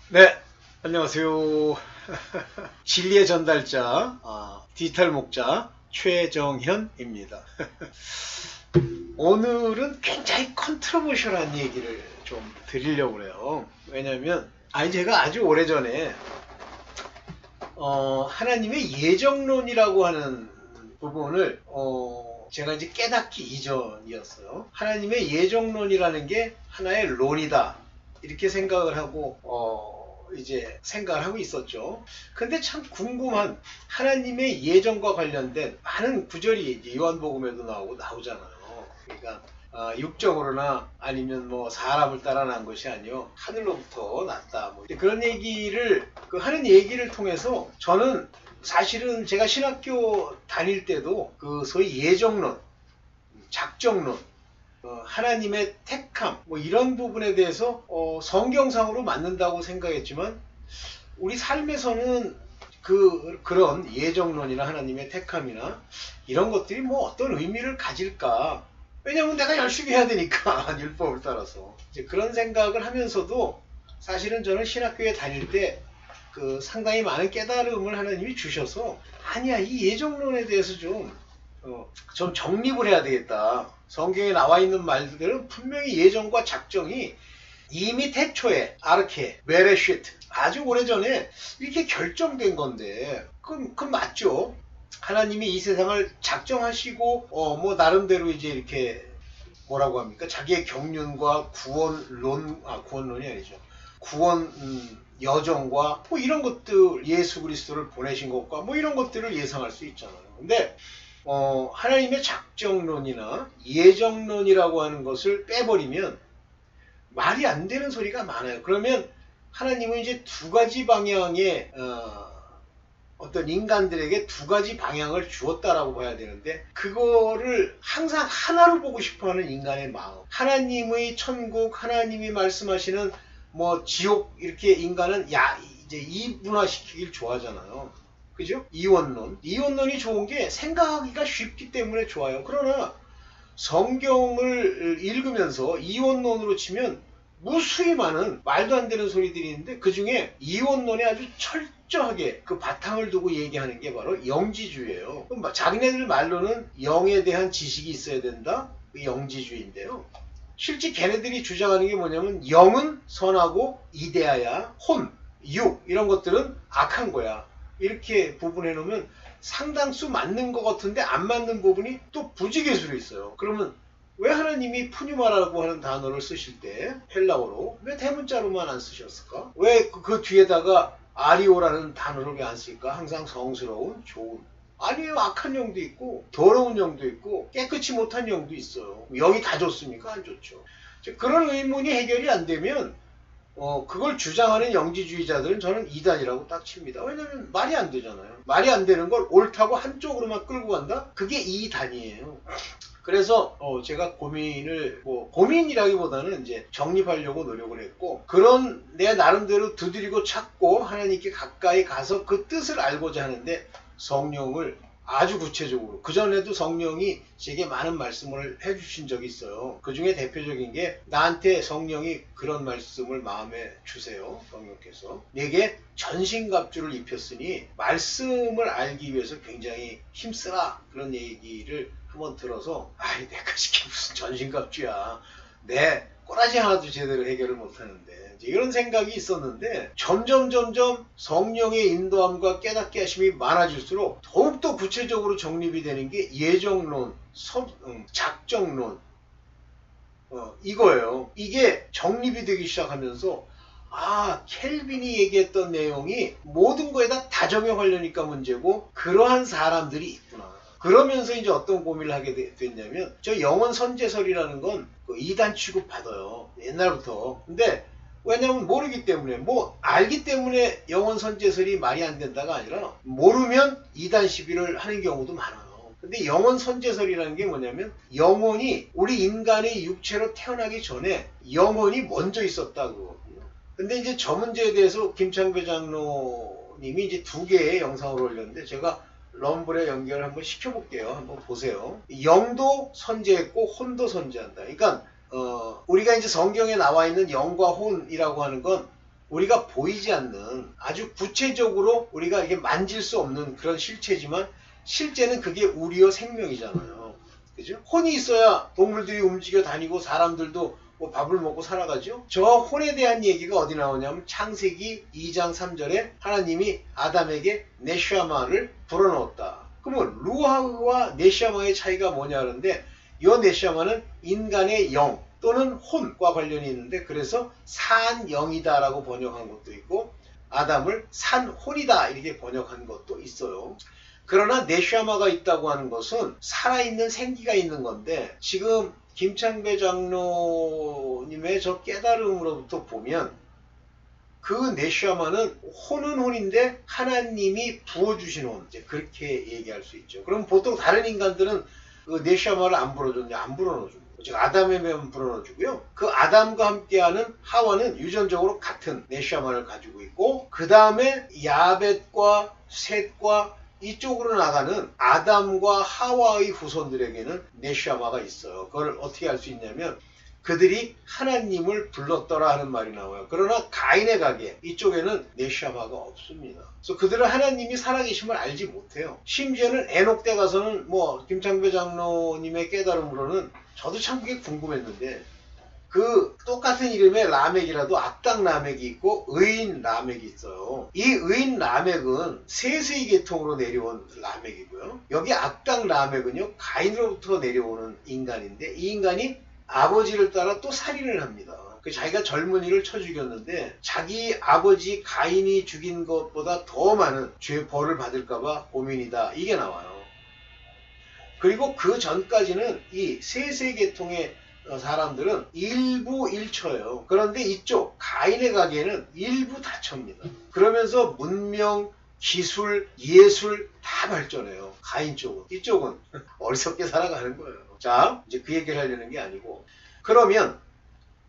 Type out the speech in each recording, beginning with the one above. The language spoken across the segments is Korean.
네, 안녕하세요. 진리의 전달자, 디지털 목자 최정현입니다. 오늘은 굉장히 컨트로버셜한 얘기를 좀 드리려고 그래요. 왜냐면, 제가 아주 오래전에, 하나님의 예정론이라고 하는 부분을, 제가 이제 깨닫기 이전이었어요. 하나님의 예정론이라는 게 하나의 론이다. 이렇게 생각을 하고, 이제 생각을 하고 있었죠. 근데 참 궁금한 하나님의 예정과 관련된 많은 구절이 이제 요한복음에도 나오잖아요. 그러니까 육정으로나 아니면 뭐 사람을 따라 난 것이 아니요 하늘로부터 났다. 뭐 그런 얘기를 하는 얘기를 통해서 저는 사실은 제가 신학교 다닐 때도 그 소위 예정론, 작정론, 하나님의 택함 뭐 이런 부분에 대해서 성경상으로 맞는다고 생각했지만 우리 삶에서는 그런 예정론이나 하나님의 택함이나 이런 것들이 뭐 어떤 의미를 가질까? 왜냐면 내가 열심히 해야 되니까 율법을 따라서 이제 그런 생각을 하면서도 사실은 저는 신학교에 다닐 때 상당히 많은 깨달음을 하나님이 주셔서 아니야 이 예정론에 대해서 좀 정립을 해야 되겠다. 성경에 나와 있는 말들은 분명히 예정과 작정이 이미 태초에 아르케, 베레시트 아주 오래전에 이렇게 결정된 건데 그건 맞죠. 하나님이 이 세상을 작정하시고 뭐 나름대로 이제 이렇게 뭐라고 합니까? 자기의 경륜과 구원론이 아니죠. 구원 여정과 뭐 이런 것들 예수 그리스도를 보내신 것과 뭐 이런 것들을 예상할 수 있잖아요. 근데 하나님의 작정론이나 예정론이라고 하는 것을 빼버리면 말이 안 되는 소리가 많아요. 그러면 하나님은 이제 두 가지 방향의 어떤 인간들에게 두 가지 방향을 주었다라고 봐야 되는데 그거를 항상 하나로 보고 싶어하는 인간의 마음. 하나님의 천국, 하나님이 말씀하시는 뭐 지옥 이렇게 인간은 이제 이분화시키길 좋아하잖아요. 그죠? 이원론이 좋은 게 생각하기가 쉽기 때문에 좋아요. 그러나 성경을 읽으면서 이원론으로 치면 무수히 많은 말도 안 되는 소리들이 있는데 그 중에 이원론에 아주 철저하게 그 바탕을 두고 얘기하는 게 바로 영지주의예요. 그럼 자기네들 말로는 영에 대한 지식이 있어야 된다. 그 영지주의인데요. 실제 걔네들이 주장하는 게 뭐냐면 영은 선하고 이데아야, 육 이런 것들은 악한 거야. 이렇게 부분해 놓으면 상당수 맞는 것 같은데 안 맞는 부분이 또 부지기수로 있어요. 그러면 왜 하나님이 푸뉴마라고 하는 단어를 쓰실 때 헬라어로 왜 대문자로만 안 쓰셨을까? 왜 그 뒤에다가 아리오라는 단어를 왜 안 쓸까? 항상 성스러운, 좋은. 아니에요. 악한 영도 있고 더러운 영도 있고 깨끗이 못한 영도 있어요. 영이 다 좋습니까? 안 좋죠. 그런 의문이 해결이 안 되면 그걸 주장하는 영지주의자들은 저는 이단이라고 딱 칩니다. 왜냐면 말이 안 되잖아요. 말이 안 되는 걸 옳다고 한쪽으로만 끌고 간다? 그게 이단이에요. 그래서 제가 고민이라기보다는 이제 정립하려고 노력을 했고 그런 내 나름대로 두드리고 찾고 하나님께 가까이 가서 그 뜻을 알고자 하는데 성령을 아주 구체적으로 그전에도 성령이 제게 많은 말씀을 해주신 적이 있어요. 그 중에 대표적인 게 나한테 성령이 그런 말씀을 마음에 주세요. 성령께서 내게 전신갑주를 입혔으니 말씀을 알기 위해서 굉장히 힘쓰라 그런 얘기를 한번 들어서 내가 이게 무슨 전신갑주야. 내 꼬라지 하나도 제대로 해결을 못하는데 이런 생각이 있었는데 점점 성령의 인도함과 깨닫게 하심이 많아질수록 더욱더 구체적으로 정립이 되는 게 예정론, 작정론 이거예요. 이게 정립이 되기 시작하면서 켈빈이 얘기했던 내용이 모든 거에다 다 적용하려니까 문제고 그러한 사람들이 있구나. 그러면서 이제 어떤 고민을 하게 됐냐면 저 영원 선제설이라는 건 이단 취급받아요. 옛날부터. 근데 왜냐면 모르기 때문에 알기 때문에 영원 선제설이 말이 안 된다가 아니라 모르면 이단 시비를 하는 경우도 많아요. 근데 영원 선제설이라는 게 뭐냐면 영혼이 우리 인간의 육체로 태어나기 전에 영혼이 먼저 있었다 그거거든요. 근데 이제 저 문제에 대해서 김창배 장로님이 이제 2개의 영상을 올렸는데 제가 럼블에 연결을 한번 시켜볼게요. 한번 보세요. 영도 선제했고 혼도 선제한다. 그러니까 우리가 이제 성경에 나와 있는 영과 혼이라고 하는 건 우리가 보이지 않는 아주 구체적으로 우리가 이게 만질 수 없는 그런 실체지만 실제는 그게 우리의 생명이잖아요. 그죠? 혼이 있어야 동물들이 움직여 다니고 사람들도 뭐 밥을 먹고 살아가죠. 저 혼에 대한 얘기가 어디 나오냐면 창세기 2장 3절에 하나님이 아담에게 네샤마를 불어넣었다. 그러면 루하와 네샤마의 차이가 뭐냐 하는데 이 네샤마는 인간의 영 또는 혼과 관련이 있는데 그래서 산영이다 라고 번역한 것도 있고 아담을 산혼이다 이렇게 번역한 것도 있어요. 그러나 네샤마가 있다고 하는 것은 살아있는 생기가 있는 건데 지금 김창배 장로님의 저 깨달음으로부터 보면 그 네샤마는 혼은 혼인데 하나님이 부어주신 혼 이제 그렇게 얘기할 수 있죠. 그럼 보통 다른 인간들은 그 네샤마를 안 불어줬냐? 안 불어넣어줍니다. 즉 아담의 면 불어넣어주고요. 그 아담과 함께하는 하와는 유전적으로 같은 네샤마를 가지고 있고 그 다음에 야벳과 셋과 이쪽으로 나가는 아담과 하와의 후손들에게는 네샤마가 있어요. 그걸 어떻게 알 수 있냐면 그들이 하나님을 불렀더라 하는 말이 나와요. 그러나 가인의 가게 이쪽에는 네샤마가 없습니다. 그래서 그들은 하나님이 살아계심을 알지 못해요. 심지어는 에녹 때 가서는 뭐 김창배 장로님의 깨달음으로는 저도 참 그게 궁금했는데 그 똑같은 이름의 라멕이라도 악당 라멕이 있고 의인 라멕이 있어요. 이 의인 라멕은 셋의 계통으로 내려온 라멕이고요. 여기 악당 라멕은요 가인으로부터 내려오는 인간인데 이 인간이 아버지를 따라 또 살인을 합니다. 자기가 젊은이를 쳐 죽였는데 자기 아버지 가인이 죽인 것보다 더 많은 죄 벌을 받을까봐 고민이다. 이게 나와요. 그리고 그 전까지는 이 셋의 계통의 사람들은 일부 일처예요. 그런데 이쪽 가인의 가게는 일부 다처입니다. 그러면서 문명, 기술, 예술 다 발전해요. 가인 쪽은. 이쪽은 어리석게 살아가는 거예요. 자, 이제 그 얘기를 하려는 게 아니고 그러면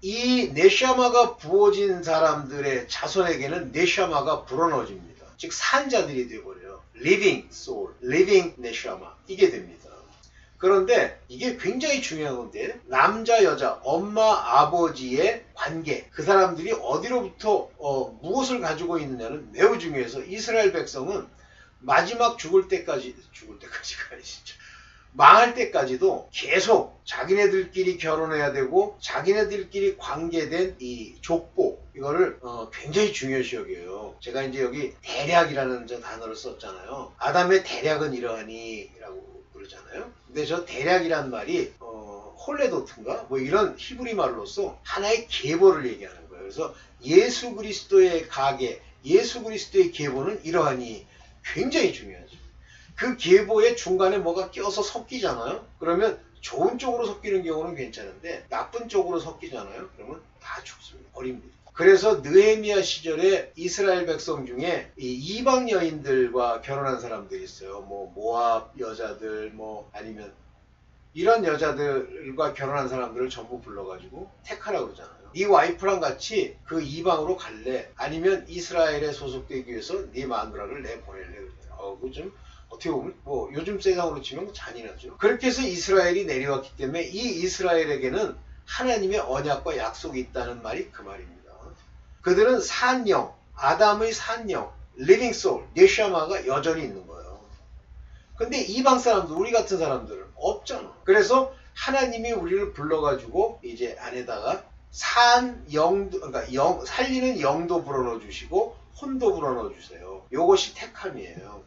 이 네샤마가 부어진 사람들의 자손에게는 네샤마가 불어넣어집니다. 즉 산자들이 되어버려요. living soul, living 네샤마 이게 됩니다. 그런데 이게 굉장히 중요한 건데 남자 여자 엄마 아버지의 관계 그 사람들이 어디로부터 무엇을 가지고 있느냐는 매우 중요해서 이스라엘 백성은 마지막 죽을 때까지가 아니시죠. 망할 때까지도 계속 자기네들끼리 결혼해야 되고 자기네들끼리 관계된 이 족보 이거를 굉장히 중요시 여겨요. 제가 이제 여기 대략이라는 저 단어를 썼잖아요. 아담의 대략은 이러하니 라고 그러잖아요. 근데 저 대략이란 말이 홀레도트인가 뭐 이런 히브리 말로서 하나의 계보를 얘기하는 거예요. 그래서 예수 그리스도의 가계 예수 그리스도의 계보는 이러하니 굉장히 중요하죠. 그 계보의 중간에 뭐가 껴서 섞이잖아요. 그러면 좋은 쪽으로 섞이는 경우는 괜찮은데 나쁜 쪽으로 섞이잖아요. 그러면 다 죽습니다. 버립니다. 그래서 느헤미야 시절에 이스라엘 백성 중에 이 이방 여인들과 결혼한 사람들이 있어요. 뭐 모압 여자들 뭐 아니면 이런 여자들과 결혼한 사람들을 전부 불러가지고 택하라고 그러잖아요. 네 와이프랑 같이 그 이방으로 갈래? 아니면 이스라엘에 소속되기 위해서 네 마누라를 내보낼래? 그러잖아요. 그거 좀 어떻게 보면 뭐 요즘 세상으로 치면 잔인하죠. 그렇게 해서 이스라엘이 내려왔기 때문에 이 이스라엘에게는 하나님의 언약과 약속이 있다는 말이 그 말입니다. 그들은 산영, 아담의 산영, 리빙 소울, 네샤마가 여전히 있는 거예요. 근데 이방 사람들, 우리 같은 사람들은 없잖아. 그래서 하나님이 우리를 불러가지고 이제 안에다가 산영도, 그러니까 살리는 영도 불어넣어 주시고 혼도 불어넣어 주세요. 요것이 택함이에요.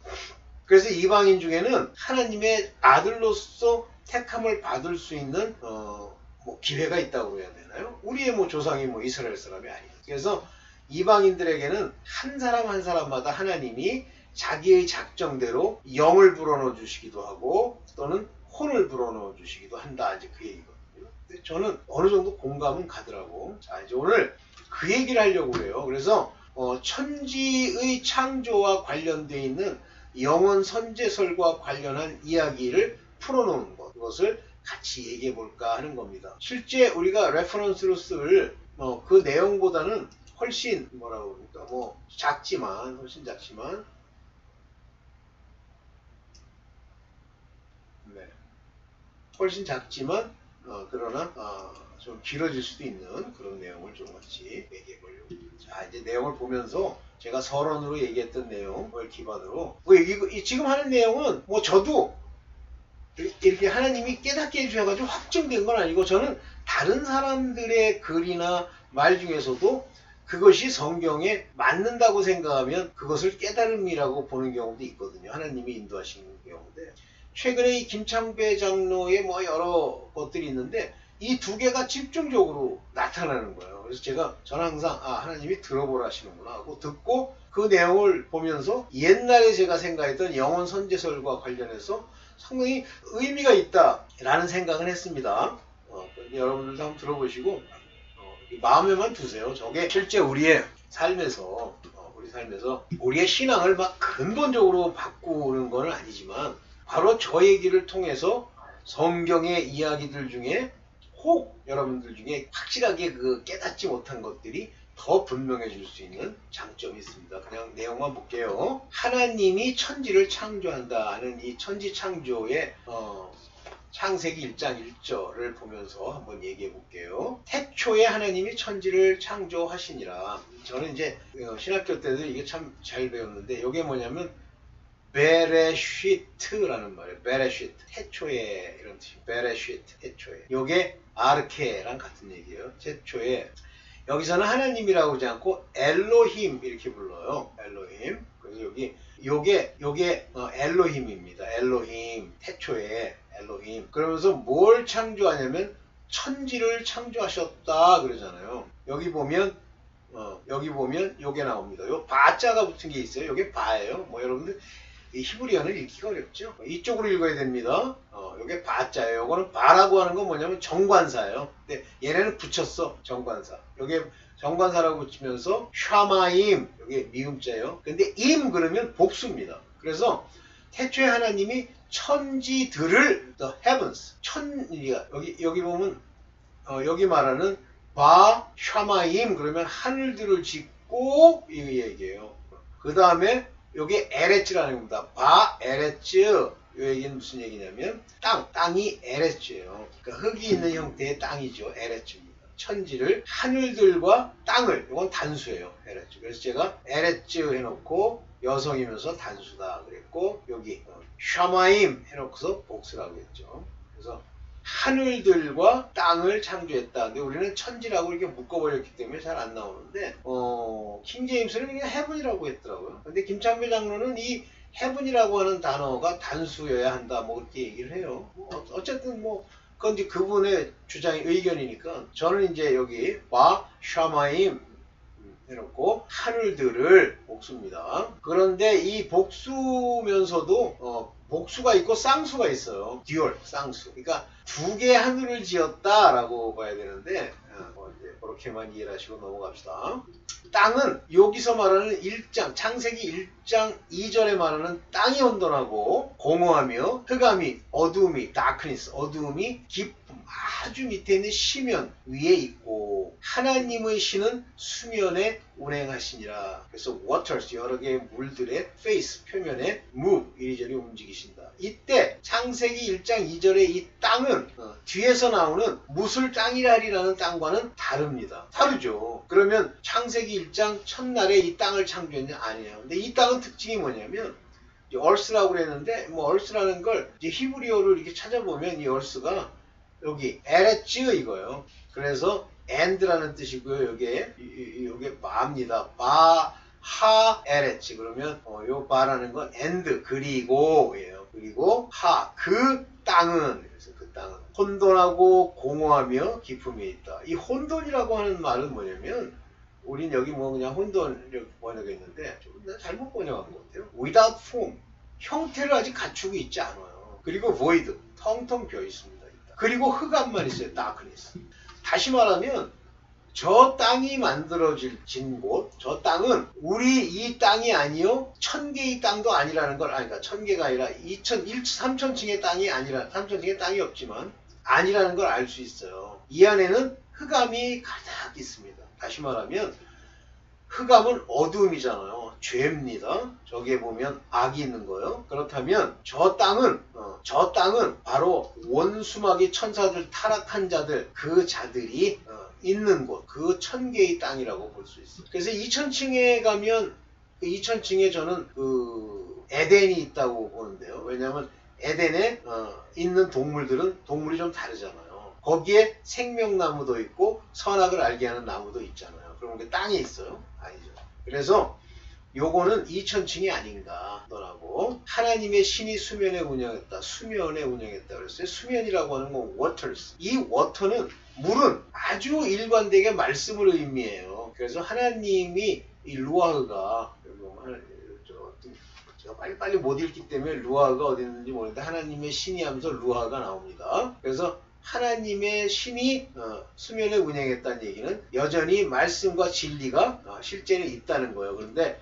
그래서 이방인 중에는 하나님의 아들로서 택함을 받을 수 있는 뭐 기회가 있다고 해야 되나요? 우리의 뭐 조상이 뭐 이스라엘 사람이 아니에요. 그래서 이방인들에게는 한 사람 한 사람마다 하나님이 자기의 작정대로 영을 불어넣어 주시기도 하고 또는 혼을 불어넣어 주시기도 한다. 이제 그 얘기거든요. 근데 저는 어느 정도 공감은 가더라고. 자, 이제 오늘 그 얘기를 하려고 해요. 그래서 천지의 창조와 관련되어 있는 영원 선제설과 관련한 이야기를 풀어놓은 것, 그것을 같이 얘기해 볼까 하는 겁니다. 실제 우리가 레퍼런스로 쓸 그 내용보다는 훨씬 뭐라고 그럴까 뭐 작지만 훨씬 작지만 네. 훨씬 작지만 그러나 좀 길어질 수도 있는 그런 내용을 좀 같이 얘기해 보려고. 자, 이제 내용을 보면서 제가 서론으로 얘기했던 내용을 기반으로 지금 하는 내용은 뭐 저도 이렇게 하나님이 깨닫게 해주셔가지고 확증된 건 아니고, 저는 다른 사람들의 글이나 말 중에서도 그것이 성경에 맞는다고 생각하면 그것을 깨달음이라고 보는 경우도 있거든요. 하나님이 인도하시는 경우인데, 최근에 이 김창배 장로의 뭐 여러 것들이 있는데 이 두 개가 집중적으로 나타나는 거예요. 그래서 저는 항상 하나님이 들어보라 하시는구나 하고 듣고 그 내용을 보면서 옛날에 제가 생각했던 영혼 선제설과 관련해서 상당히 의미가 있다라는 생각을 했습니다. 여러분들도 한번 들어보시고 마음에만 두세요. 저게 실제 우리의 삶에서 우리의 신앙을 막 근본적으로 바꾸는 건 아니지만, 바로 저 얘기를 통해서 성경의 이야기들 중에 혹 여러분들 중에 확실하게 그 깨닫지 못한 것들이 더 분명해질 수 있는 장점이 있습니다. 그냥 내용만 볼게요. 하나님이 천지를 창조한다는 이 천지 창조의 창세기 1장 1절을 보면서 한번 얘기해 볼게요. 태초에 하나님이 천지를 창조하시니라. 저는 이제 신학교 때도 이게 참 잘 배웠는데, 이게 뭐냐면 베레쉬트라는 말이에요. 베레쉬트, 태초에, 이런 뜻이 베레쉬트, 태초에. 요게 아르케랑 같은 얘기예요. 태초에. 여기서는 하나님이라고 하지 않고 엘로힘 이렇게 불러요. 엘로힘. 그래서 요게 엘로힘입니다. 엘로힘, 태초에 엘로힘. 그러면서 뭘 창조하냐면 천지를 창조하셨다 그러잖아요. 여기 보면 요게 나옵니다. 요 바자가 붙은 게 있어요. 요게 바예요. 뭐 여러분들 이 히브리어는 읽기가 어렵죠. 이쪽으로 읽어야 됩니다. 요게 바자예요. 요거는 바라고 하는 건 뭐냐면 정관사예요. 근데 얘네는 붙였어. 정관사. 요게 정관사라고 붙이면서 샤마임, 요게 미음자예요. 근데 임 그러면 복수입니다. 그래서 태초에 하나님이 천지들을 the heavens, 여기 보면 여기 말하는 바 샤마임 그러면 하늘들을 짓고 이 얘기예요. 그 다음에 요게 에레츠라는 겁니다. 바 에레츠. 요 얘기는 무슨 얘기냐면 땅이 에레츠예요. 그러니까 흙이 있는 형태의 땅이죠. 에레츠입니다. 천지를, 하늘들과 땅을, 이건 단수예요. 에레츠. 그래서 제가 에레츠 해놓고 여성이면서 단수다 그랬고, 여기 샤마임 해놓고서 복수라고 했죠. 그래서 하늘들과 땅을 창조했다. 근데 우리는 천지라고 이렇게 묶어버렸기 때문에 잘 안 나오는데, 킹제임스는 그냥 헤븐이라고 했더라고요. 근데 김창배 장로는 이 헤븐이라고 하는 단어가 단수여야 한다, 뭐 그렇게 얘기를 해요. 어쨌든 그건 이제 그분의 주장의 의견이니까, 저는 이제 여기 바 샤마임 해놓고 하늘들을 복수입니다. 그런데 이 복수면서도 복수가 있고 쌍수가 있어요. 듀얼, 쌍수. 그러니까 두 개의 하늘을 지었다라고 봐야 되는데, 이제 그렇게만 이해를 하시고 넘어갑시다. 땅은 여기서 말하는 창세기 1장 2절에 말하는 땅이 온전하고 공허하며 흑암이, 어두움이, darkness, 어두움이 깊음, 아주 밑에 있는 시면 위에 있고, 하나님의 신은 수면에 운행하시니라. 그래서 waters, 여러 개의 물들의 face, 표면에 move, 이리저리 움직이신다. 이때 창세기 1장 2절의 이 땅은 뒤에서 나오는 무술 땅이라리라는 땅과는 다르죠. 그러면 창세기 1장 첫날에 이 땅을 창조했냐? 아니에요. 근데 이 땅은 특징이 뭐냐면 얼스라고 그랬는데, 얼스라는 걸 이제 히브리어로 이렇게 찾아보면 이 얼스가 여기 에레츠 이거예요. 그래서 and라는 뜻이고요. 요게 바입니다. 하 에레츠. 그러면 요 바라는 건 and 그리고예요. 그리고 그 땅은, 그래서 그 땅은 혼돈하고 공허하며 깊음이 있다. 이 혼돈이라고 하는 말은 뭐냐면, 우린 여기 그냥 혼돈 이렇게 번역했는데 좀 잘못 번역한 것 같아요. without form, 형태를 아직 갖추고 있지 않아요. 그리고 void, 텅텅 비어 있습니다. 그리고 흑암만 있어요. darkness. 다시 말하면 저 땅이 만들어진 곳, 저 땅은 우리 이 땅이 아니요 1000개의 땅도 아니라는 걸, 그러니까 1000개가 아니라 3000층의 땅이 아니라, 3000층의 땅이 없지만 아니라는 걸 알 수 있어요. 이 안에는 흑암이 가득 있습니다. 다시 말하면 흑암은 어두움이잖아요. 죄입니다. 저기에 보면 악이 있는 거예요. 그렇다면 저 땅은 바로 원수마귀 천사들 타락한 자들 그 자들이 있는 곳, 그 천개의 땅이라고 볼 수 있어요. 그래서 2000층에 가면 그 2000층에 저는 그 에덴이 있다고 보는데요. 왜냐하면 에덴에 있는 동물이 좀 다르잖아요. 거기에 생명나무도 있고 선악을 알게 하는 나무도 있잖아요. 그럼 그 땅에 있어요? 아니죠. 그래서 요거는 2000층이 아닌가 너라고. 하나님의 신이 수면에 운영했다. 그랬어요. 수면이라고 하는 건 waters. 이 water는 물은 아주 일관되게 말씀을 의미해요. 그래서 하나님이 이 루아흐가 제가 빨리 못 읽기 때문에 루아흐가 어디 있는지 모르는데 하나님의 신이 하면서 루아흐가 나옵니다. 그래서 하나님의 신이 수면에 운행했다는 얘기는 여전히 말씀과 진리가 실제는 있다는 거예요. 그런데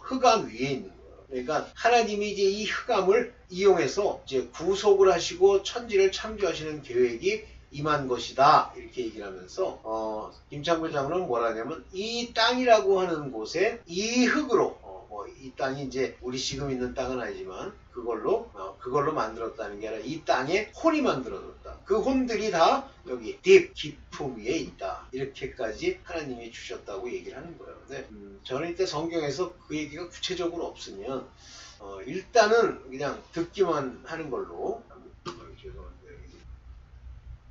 흑암 위에 있는 거예요. 그러니까 하나님이 이제 이 흑암을 이용해서 이제 구속을 하시고 천지를 창조하시는 계획이 임한 것이다 이렇게 얘기를 하면서 김창글 장로는 뭐라 하냐면 이 땅이라고 하는 곳에 이 흙으로 이 땅이 이제 우리 지금 있는 땅은 아니지만 그걸로 만들었다는 게 아니라 이 땅에 혼이 만들어졌다. 그 혼들이 다 여기 깊음 위에 있다. 이렇게까지 하나님이 주셨다고 얘기를 하는 거예요. 근데 저는 이때 성경에서 그 얘기가 구체적으로 없으면 일단은 그냥 듣기만 하는 걸로.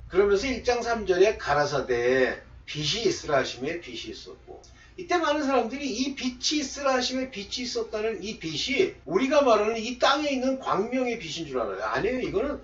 그러면서 1장 3절에 가라사대 빛이 있으라 하심에 빛이 있었고, 이때 많은 사람들이 이 빛이 있으라 하심에 빛이 있었다는 이 빛이 우리가 말하는 이 땅에 있는 광명의 빛인 줄 알아요. 아니에요.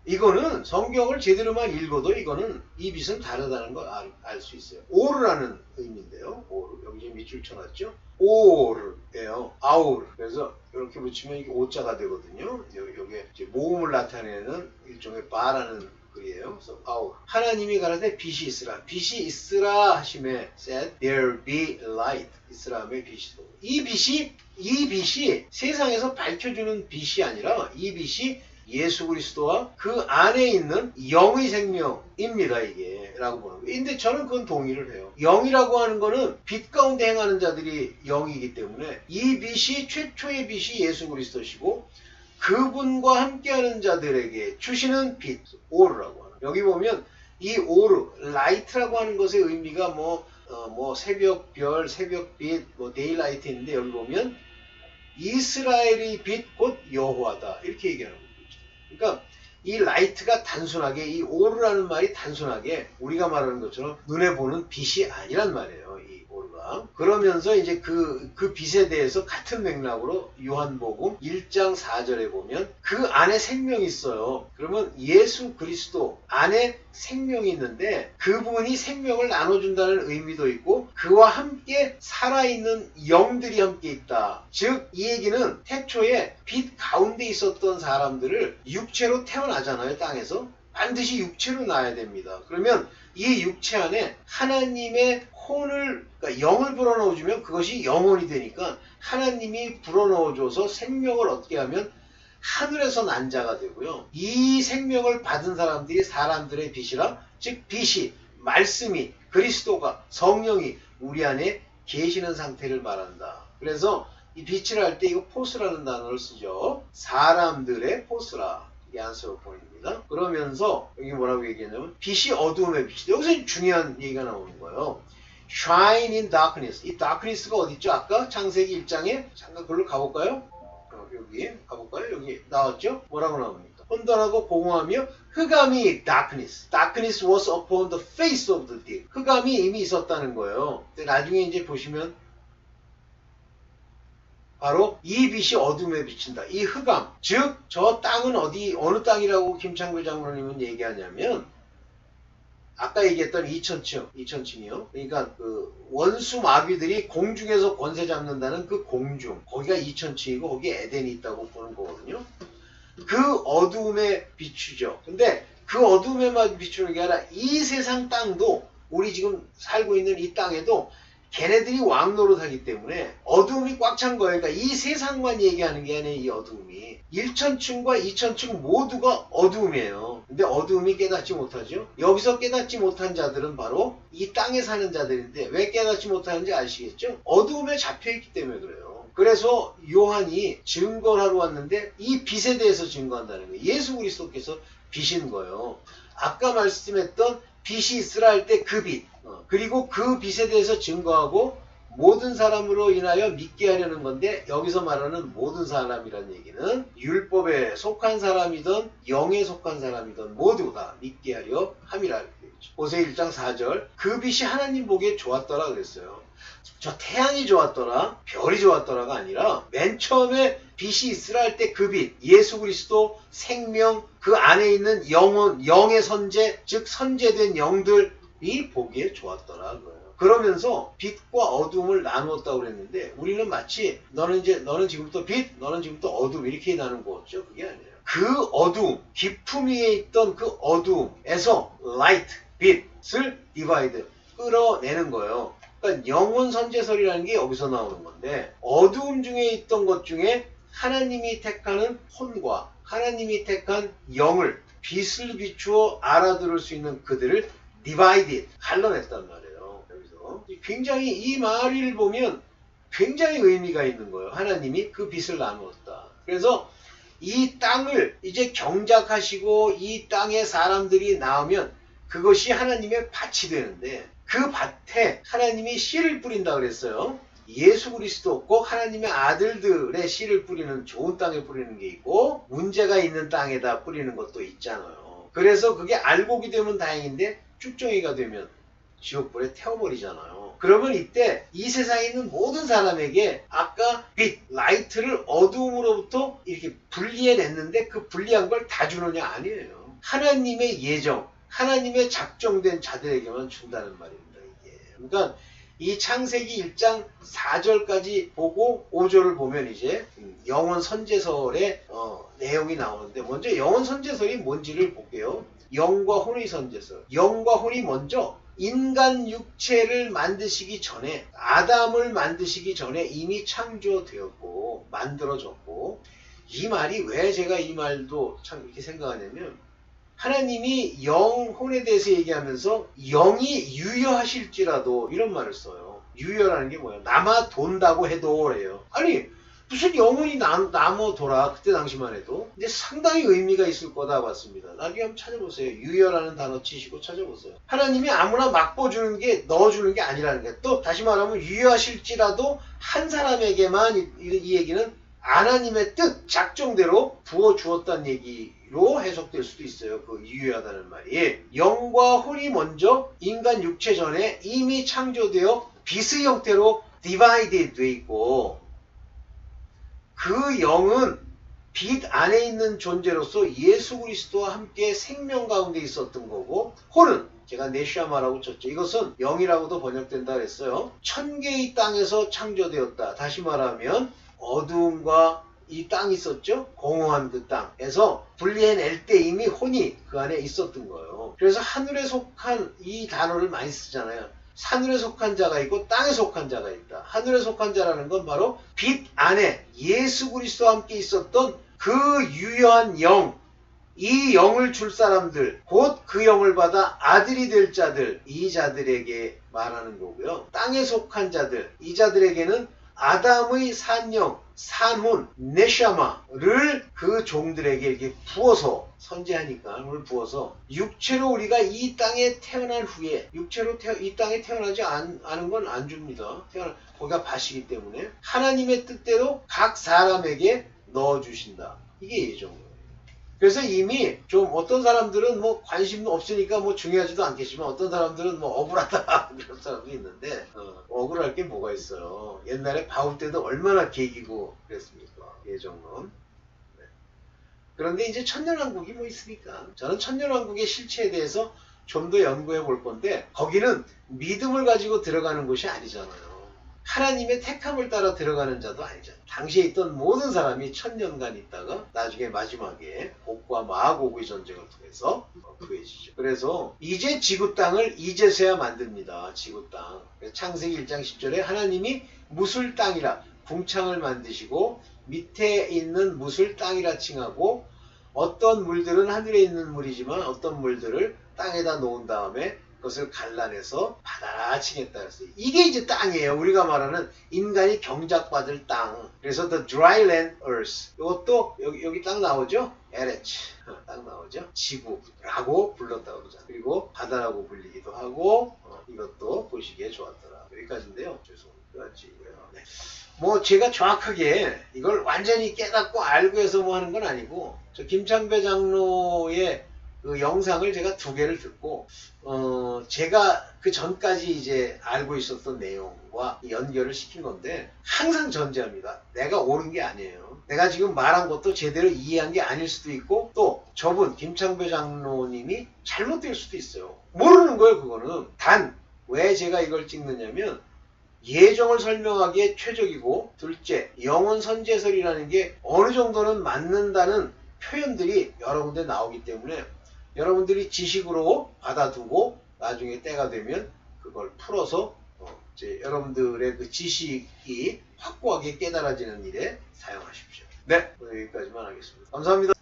이거는 성경을 제대로만 읽어도 이거는 이 빛은 다르다는 걸 알 수 있어요. 오르라는 의미인데요. 오르. 여기 지금 밑줄 쳐놨죠? 오르예요. 아우르. 그래서 이렇게 붙이면 이게 오자가 되거든요. 여기에 이제 모음을 나타내는 일종의 바라는 글이에요. 그래서 하나님이 가라사대 빛이 있으라. 빛이 있으라 하심에 said there be light. 있으라 하면 빛이 있고. 이 빛이 세상에서 밝혀주는 빛이 아니라 이 빛이 예수 그리스도와 그 안에 있는 영의 생명입니다. 이게 라고 보는 거예요. 근데 저는 그건 동의를 해요. 영이라고 하는 거는 빛 가운데 행하는 자들이 영이기 때문에 이 빛이 최초의 빛이 예수 그리스도시고 그분과 함께하는 자들에게 주시는 빛, 오르라고 하는. 여기 보면 이 오르, 라이트라고 하는 것의 의미가 뭐 새벽별, 새벽빛, 데일라이트 있는데 여기 보면 이스라엘의 빛 곧 여호와다 이렇게 얘기하는 거죠. 그러니까 이 라이트가 단순하게 이 오르라는 말이 단순하게 우리가 말하는 것처럼 눈에 보는 빛이 아니란 말이에요. 이 오르가. 그러면서 이제 그 빛에 대해서 같은 맥락으로 요한복음 1장 4절에 보면 그 안에 생명이 있어요. 그러면 예수 그리스도 안에 생명이 있는데 그분이 생명을 나눠준다는 의미도 있고 그와 함께 살아있는 영들이 함께 있다. 즉 이 얘기는 태초에 빛 가운데 있었던 사람들을 육체로 태어나잖아요. 땅에서. 반드시 육체로 나야 됩니다. 그러면 이 육체 안에 하나님의 혼을, 그러니까 영을 불어넣어주면 그것이 영혼이 되니까 하나님이 불어넣어줘서 생명을 얻게 하면 하늘에서 난 자가 되고요. 이 생명을 받은 사람들이 사람들의 빛이라, 즉 빛이, 말씀이, 그리스도가, 성령이 우리 안에 계시는 상태를 말한다. 그래서 이 빛을 할 때 이거 포스라는 단어를 쓰죠. 사람들의 포스라. 이게 안서로폰입니다. 그러면서 여기 뭐라고 얘기했냐면 빛이 어두움의 빛이다. 여기서 중요한 얘기가 나오는 거예요. Shine in darkness. 이 darkness가 어디 있죠? 아까 창세기 1장에 잠깐 그걸로 가볼까요? 여기 가볼까요? 여기 나왔죠? 뭐라고 나옵니까? 혼돈하고 공허하며 흑암이 darkness. Darkness was upon the face of the deep. 흑암이 이미 있었다는 거예요. 근데 나중에 이제 보시면 바로 이 빛이 어둠에 비친다. 이 흑암. 즉, 저 땅은 어느 땅이라고 김창규 장로님은 얘기하냐면, 아까 얘기했던 2000층이요. 그러니까 그 원수 마귀들이 공중에서 권세 잡는다는 그 공중. 거기가 2000층이고, 거기에 에덴이 있다고 보는 거거든요. 그 어둠에 비추죠. 근데 그 어둠에만 비추는 게 아니라 이 세상 땅도, 우리 지금 살고 있는 이 땅에도 걔네들이 왕노릇하기 때문에 어두움이 꽉 찬 거예요. 그러니까 이 세상만 얘기하는 게 아니에요. 이 어두움이 1000층과 2000층 모두가 어두움이에요. 근데 어두움이 깨닫지 못하죠. 여기서 깨닫지 못한 자들은 바로 이 땅에 사는 자들인데 왜 깨닫지 못하는지 아시겠죠? 어두움에 잡혀있기 때문에 그래요. 그래서 요한이 증거를 하러 왔는데 이 빛에 대해서 증거한다는 거예요. 예수 그리스도께서 빛인 거예요. 아까 말씀했던 빛이 있으라 할 때 그 빛, 그리고 그 빛에 대해서 증거하고 모든 사람으로 인하여 믿게 하려는 건데, 여기서 말하는 모든 사람이라는 얘기는 율법에 속한 사람이든 영에 속한 사람이든 모두 다 믿게 하려 함이라 그랬죠. 호세 1장 4절, 그 빛이 하나님 보기에 좋았더라 그랬어요. 저 태양이 좋았더라, 별이 좋았더라가 아니라 맨 처음에 빛이 있으라 할 때 그 빛, 예수 그리스도 생명, 그 안에 있는 영혼, 영의 선제, 즉 선제된 영들이 보기에 좋았더라 그거예요. 그러면서 빛과 어둠을 나누었다고 그랬는데, 우리는 마치 너는 지금부터 빛, 너는 지금부터 어둠 이렇게 나눈 거였죠. 그게 아니에요. 그 어둠, 깊음 위에 있던 그 어둠에서 light, 빛을 divide, 끌어내는 거예요. 그러니까 영혼 선제설이라는 게 여기서 나오는 건데, 어두움 중에 있던 것 중에 하나님이 택하는 혼과 하나님이 택한 영을, 빛을 비추어 알아들을 수 있는 그들을 divided, 갈라냈단 말이에요. 굉장히 이 말을 보면 굉장히 의미가 있는 거예요. 하나님이 그 빛을 나누었다. 그래서 이 땅을 이제 경작하시고 이 땅에 사람들이 나오면 그것이 하나님의 밭이 되는데, 그 밭에 하나님이 씨를 뿌린다 그랬어요. 예수 그리스도 꼭 하나님의 아들들의 씨를 뿌리는, 좋은 땅에 뿌리는 게 있고 문제가 있는 땅에다 뿌리는 것도 있잖아요. 그래서 그게 알곡이 되면 다행인데 쭉정이가 되면 지옥불에 태워버리잖아요. 그러면 이때 이 세상에 있는 모든 사람에게 아까 빛, 라이트를 어두움으로부터 이렇게 분리해냈는데 그 분리한 걸 다 주느냐? 아니에요. 하나님의 예정, 하나님의 작정된 자들에게만 준다는 말입니다. 이게. 그러니까 이 창세기 1장 4절까지 보고 5절을 보면 이제 영혼 선제설의 내용이 나오는데, 먼저 영혼 선제설이 뭔지를 볼게요. 영과 혼의 선제설. 영과 혼이 먼저 인간 육체를 만드시기 전에, 아담을 만드시기 전에 이미 창조되었고 만들어졌고, 이 말이 왜 제가 이 말도 참 이렇게 생각하냐면, 하나님이 영혼에 대해서 얘기하면서 영이 유효하실지라도 이런 말을 써요. 유효라는 게 뭐예요? 남아 돈다고 해도 그래요. 아니 무슨 영혼이 남아 돌아, 그때 당시만 해도. 근데 상당히 의미가 있을 거다 봤습니다. 나중에 한번 찾아보세요. 유효라는 단어 치시고 찾아보세요. 하나님이 아무나 막 부어주는 게, 넣어주는 게 아니라는 거예요. 또 다시 말하면 유효하실지라도 한 사람에게만, 이 얘기는 하나님의 뜻, 작정대로 부어주었다는 얘기로 해석될 수도 있어요. 그 유효하다는 말이. 영과 혼이 먼저 인간 육체 전에 이미 창조되어 빛의 형태로 divided 돼 있고, 그 영은 빛 안에 있는 존재로서 예수 그리스도와 함께 생명 가운데 있었던 거고, 혼은 제가 네시아마라고 쳤죠. 이것은 영이라고도 번역된다 그랬어요. 천개의 땅에서 창조되었다. 다시 말하면 어두움과 이 땅이 있었죠. 공허한 그 땅에서 분리해낼 때 이미 혼이 그 안에 있었던 거예요. 그래서 하늘에 속한, 이 단어를 많이 쓰잖아요. 하늘에 속한 자가 있고 땅에 속한 자가 있다. 하늘에 속한 자라는 건 바로 빛 안에 예수 그리스도와 함께 있었던 그 유효한 영, 이 영을 줄 사람들, 곧 그 영을 받아 아들이 될 자들, 이 자들에게 말하는 거고요. 땅에 속한 자들, 이 자들에게는 아담의 산영, 산혼, 네샤마를 그 종들에게 이렇게 부어서, 선제하니까 그걸 부어서, 육체로 우리가 이 땅에 태어난 후에, 육체로 이 땅에 태어나지 않은 건 안 줍니다. 거기가 밭이기 때문에 하나님의 뜻대로 각 사람에게 넣어주신다. 이게 예정이에요. 그래서 이미 좀 어떤 사람들은 뭐 관심도 없으니까 뭐 중요하지도 않겠지만, 어떤 사람들은 뭐 억울하다 그런 사람도 있는데, 억울할 게 뭐가 있어요. 옛날에 바울 때도 얼마나 계기고 그랬습니까? 예정론. 네. 그런데 이제 천년왕국이 뭐 있습니까? 저는 천년왕국의 실체에 대해서 좀 더 연구해 볼 건데, 거기는 믿음을 가지고 들어가는 곳이 아니잖아요. 하나님의 택함을 따라 들어가는 자도 아니잖아요. 당시에 있던 모든 사람이 1000년간 있다가 나중에 마지막에 복과 마고의 전쟁을 통해서 구해지죠. 그래서 이제 지구 땅을 이제서야 만듭니다. 지구 땅. 창세기 1장 10절에 하나님이 뭇을 땅이라 궁창을 만드시고 밑에 있는 뭇을 땅이라 칭하고 어떤 물들은 하늘에 있는 물이지만 어떤 물들을 땅에다 놓은 다음에 그것을 갈라내서 바다라 치겠다 했어요. 이게 이제 땅이에요. 우리가 말하는 인간이 경작받을 땅. 그래서 the dry land earth. 이것도 여기 딱 나오죠? 에레츠. 딱 나오죠? 지구라고 불렀다고 그러잖아요. 그리고 바다라고 불리기도 하고 이것도 보시기에 좋았더라. 여기까지인데요. 죄송합니다. 여기까지고요. 네. 뭐 제가 정확하게 이걸 완전히 깨닫고 알고 해서 뭐 하는 건 아니고 저 김창배 장로의 그 영상을 제가 2개를 듣고 제가 그 전까지 이제 알고 있었던 내용과 연결을 시킨 건데 항상 전제합니다. 내가 옳은 게 아니에요. 내가 지금 말한 것도 제대로 이해한 게 아닐 수도 있고 또 저분 김창배 장로님이 잘못될 수도 있어요. 모르는 거예요. 그거는. 단 왜 제가 이걸 찍느냐면 예정을 설명하기에 최적이고 둘째 영혼 선제설이라는 게 어느 정도는 맞는다는 표현들이 여러 군데 나오기 때문에 여러분들이 지식으로 받아두고 나중에 때가 되면 그걸 풀어서 이제 여러분들의 그 지식이 확고하게 깨달아지는 일에 사용하십시오. 네, 오늘 여기까지만 하겠습니다. 감사합니다.